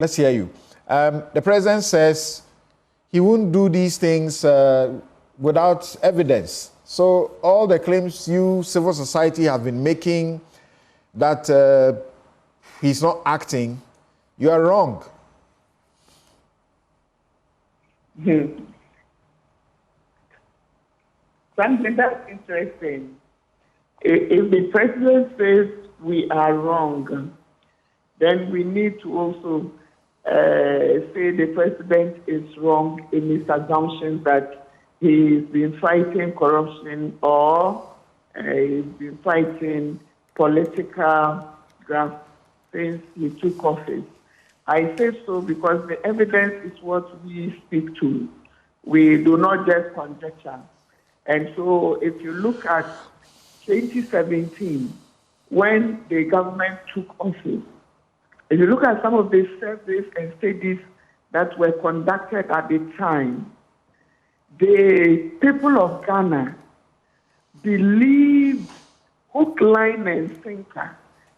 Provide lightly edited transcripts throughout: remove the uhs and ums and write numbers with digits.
Let's hear you. The president says he won't do these things without evidence. So all the claims you, civil society, have been making that he's not acting, you are wrong. Something that's interesting. If the president says we are wrong, then we need to also say the president is wrong in his assumptions that he's been fighting corruption or he's been fighting political graft since he took office. I say so because the evidence is what we speak to. We do not just conjecture. And so if you look at 2017, when the government took office, if you look at some of the surveys and studies that were conducted at the time, the people of Ghana believed hook, line, and sinker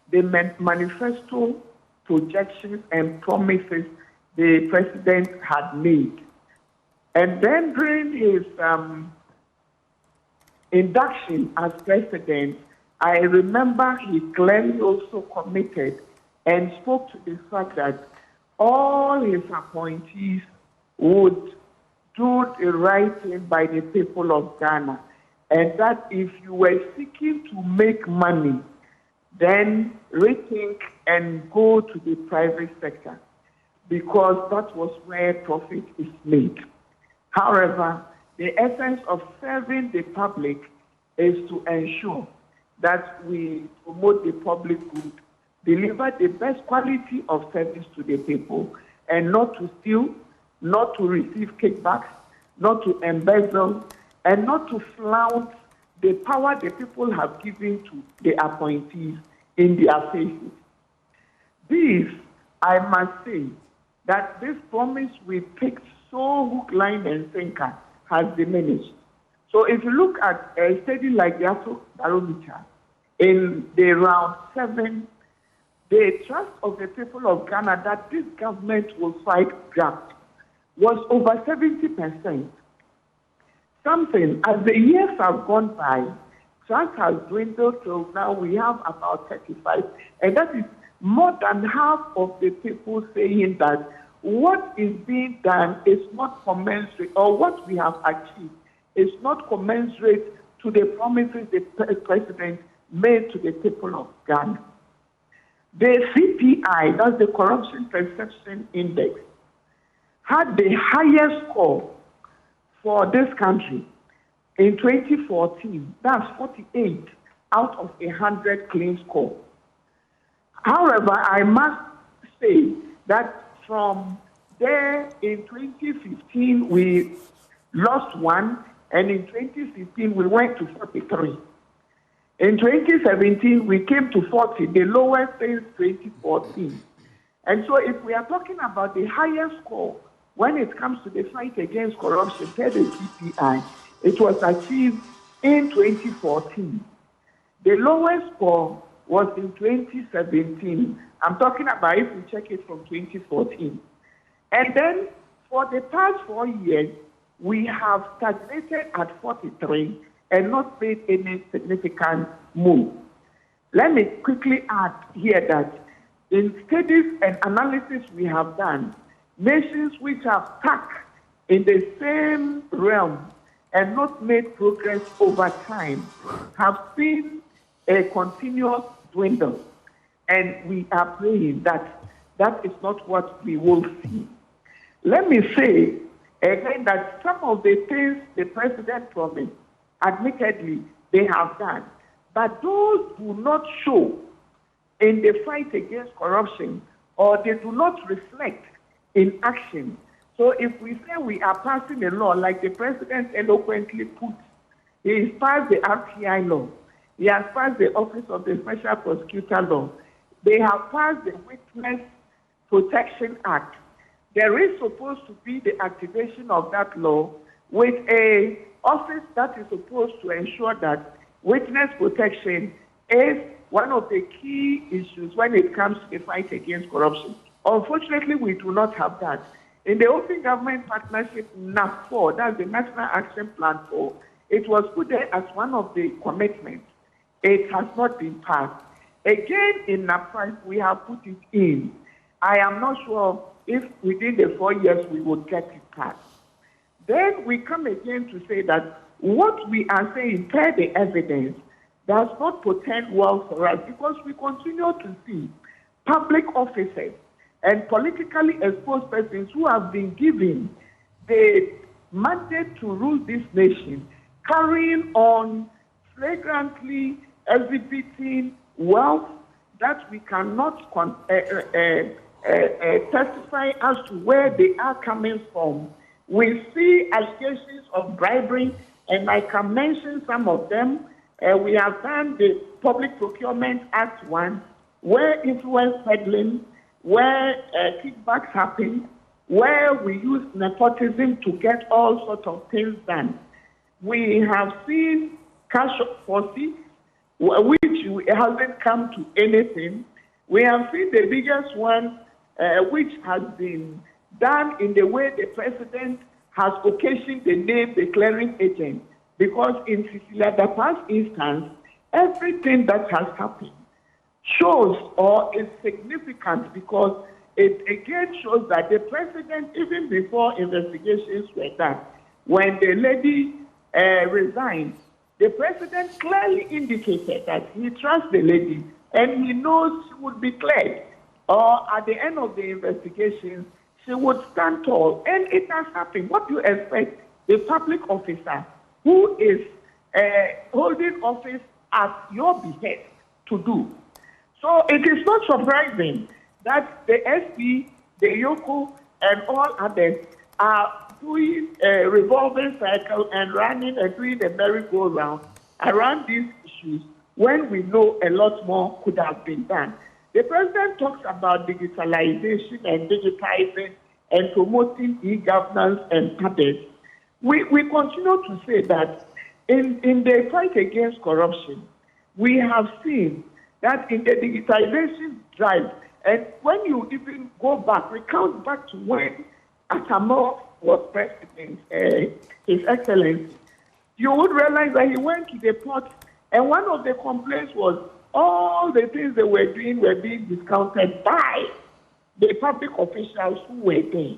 the manifesto projections and promises the president had made. And then during his induction as president, I remember he clearly also committed and spoke to the fact that all his appointees would do the right thing by the people of Ghana, and that if you were seeking to make money, then rethink and go to the private sector, because that was where profit is made. However, the essence of serving the public is to ensure that we promote the public good, deliver the best quality of service to the people, and not to steal, not to receive kickbacks, not to embezzle, and not to flout the power the people have given to the appointees in their faces. This, I must say, that this promise we picked so hook, line, and sinker has diminished. So if you look at a study like the Addah barometer, in the round 7, the trust of the people of Ghana that this government will fight graft was over 70%. Something, as the years have gone by, trust has dwindled till now we have about 35. And that is more than half of the people saying that what is being done is not commensurate, or what we have achieved is not commensurate to the promises the president made to the people of Ghana. The CPI, that's the Corruption Perception Index, had the highest score for this country in 2014. That's 48 out of 100 clean score. However, I must say that from there in 2015, we lost one, and in 2016, we went to 43. In 2017, we came to 40, the lowest since 2014. And so if we are talking about the highest score when it comes to the fight against corruption, per the CPI, it was achieved in 2014. The lowest score was in 2017. I'm talking about if we check it from 2014. And then for the past 4 years, we have stagnated at 43 and not made any significant move. Let me quickly add here that in studies and analysis we have done, nations which have stuck in the same realm and not made progress over time have seen a continuous dwindle. And we are praying that that is not what we will see. Let me say again that some of the things the president promised, admittedly, they have done. But those do not show in the fight against corruption, or they do not reflect in action. So if we say we are passing a law, like the president eloquently put, he has passed the RTI law, he has passed the Office of the Special Prosecutor law, they have passed the Witness Protection Act. There is supposed to be the activation of that law with a office that is supposed to ensure that witness protection is one of the key issues when it comes to the fight against corruption. Unfortunately, we do not have that. In the Open Government Partnership, NAP4, that's the National Action Plan 4, it was put there as one of the commitments. It has not been passed. Again, in NAP5, we have put it in. I am not sure if within the 4 years we would get it passed. Then we come again to say that what we are saying, per the evidence, does not portend well for us because we continue to see public officers and politically exposed persons who have been given the mandate to rule this nation, carrying on flagrantly exhibiting wealth that we cannot testify as to where they are coming from. We see allegations of bribery, and I can mention some of them. We have done the Public Procurement Act 1, where influence peddling, where kickbacks happen, where we use nepotism to get all sorts of things done. We have seen cash forces, which hasn't come to anything. We have seen the biggest one, which has been done in the way the president has occasioned the name the clearing agent. Because in Cecilia Dapa's instance, everything that has happened shows or is significant because it again shows that the president, even before investigations were done, when the lady resigned, the president clearly indicated that he trusts the lady and he knows she would be cleared. Or at the end of the investigation, she would stand tall. And it has happened. What do you expect a public officer who is holding office at your behest to do? So it is not surprising that the SP, the Yoko, and all others are doing a revolving cycle and running and doing a merry-go-round around these issues when we know a lot more could have been done. The president talks about digitalization and digitizing and promoting e-governance and others. We continue to say that in the fight against corruption, we have seen that in the digitization drive, and when you even go back, recount back to when Atamo was president, His Excellency, you would realize that he went to the port, and one of the complaints was all the things they were doing were being discounted by the public officials who were there.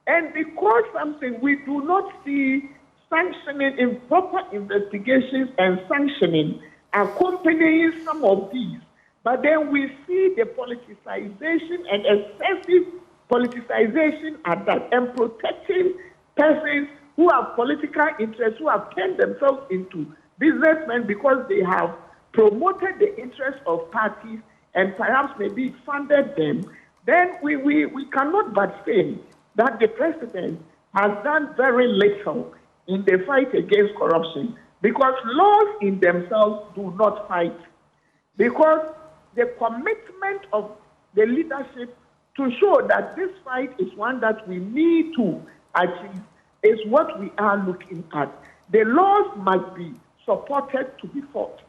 And because something we do not see sanctioning in proper investigations and sanctioning accompanying some of these, but then we see the politicization and excessive politicization at that and protecting persons who have political interests, who have turned themselves into businessmen because they have promoted the interests of parties and perhaps maybe funded them, then we cannot but say that the president has done very little in the fight against corruption because laws in themselves do not fight. Because the commitment of the leadership to show that this fight is one that we need to achieve is what we are looking at. The laws must be supported to be fought.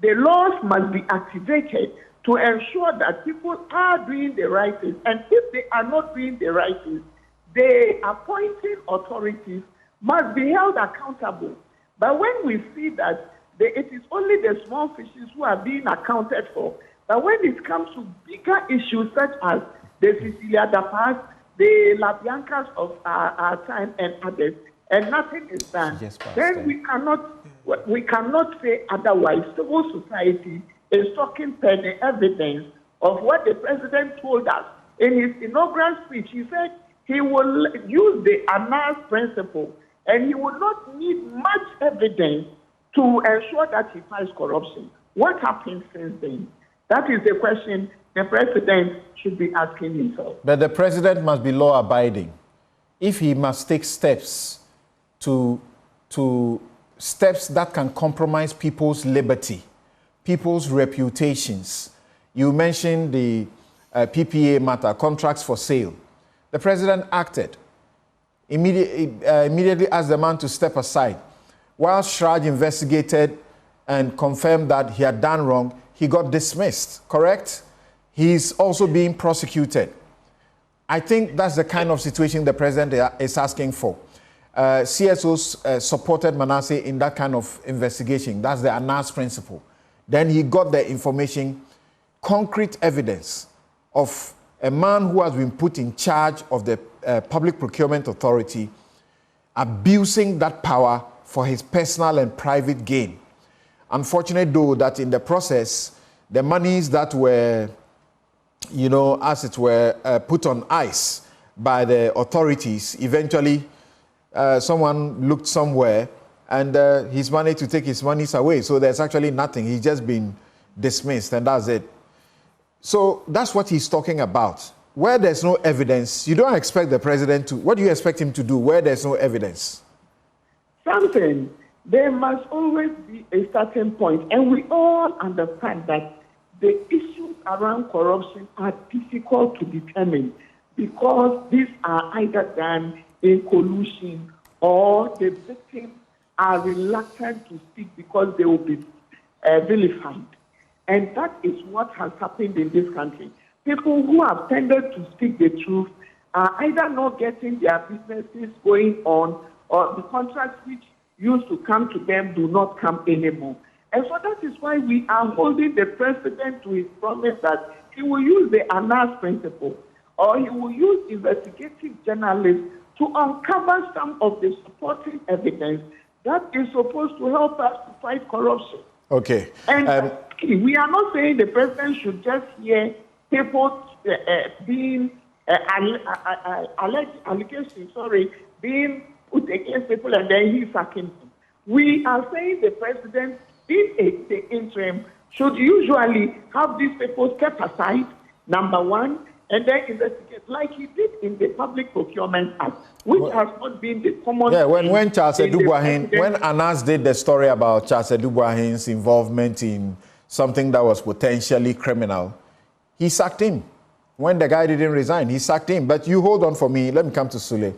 The laws must be activated to ensure that people are doing the right things. And if they are not doing the right things, the appointing authorities must be held accountable. But when we see that it is only the small fishes who are being accounted for, but when it comes to bigger issues such as the Cecilia Dapas, the La Biancas of our time and others, and nothing is done, then we cannot say otherwise. Civil society is talking per the evidence of what the president told us. In his inaugural speech, he said he will use the Annas principle and he will not need much evidence to ensure that he fights corruption. What happened since then? That is the question the president should be asking himself. But the president must be law-abiding. If he must take steps to steps that can compromise people's liberty, people's reputations. You mentioned the PPA matter, contracts for sale. The president acted, immediately asked the man to step aside. While Shraj investigated and confirmed that he had done wrong, he got dismissed, correct? He's also being prosecuted. I think that's the kind of situation the president is asking for. CSOs supported Manasseh in that kind of investigation. That's the Addah's principle. Then he got the information, concrete evidence of a man who has been put in charge of the Public Procurement Authority abusing that power for his personal and private gain. Unfortunate though that in the process, the monies that were, as it were, put on ice by the authorities, eventually someone looked somewhere and he's managed to take his monies away. So there's actually nothing. He's just been dismissed and that's it. So that's what he's talking about. Where there's no evidence, you don't expect the president to, what do you expect him to do where there's no evidence? Something. There must always be a starting point. And we all understand that the issues around corruption are difficult to determine because these are either done in collusion or the victims are reluctant to speak because they will be vilified. And that is what has happened in this country. People who have tended to speak the truth are either not getting their businesses going on or the contracts which used to come to them do not come anymore. And so that is why we are holding the president to his promise that he will use the Addah's principle or he will use investigative journalists to uncover some of the supporting evidence that is supposed to help us to fight corruption. Okay. And we are not saying the president should just hear people being allegations, being put against people and then he's sacking them. We are saying the president, in the interim, should usually have these people step aside, number one, and then investigate like he did in the Public Procurement Act, which has not been the common. Yeah, when Charles Edouboahin, when Anas did the story about Charles Edouboahin's involvement in something that was potentially criminal, he sacked him. When the guy didn't resign, he sacked him. But you hold on for me. Let me come to Sule.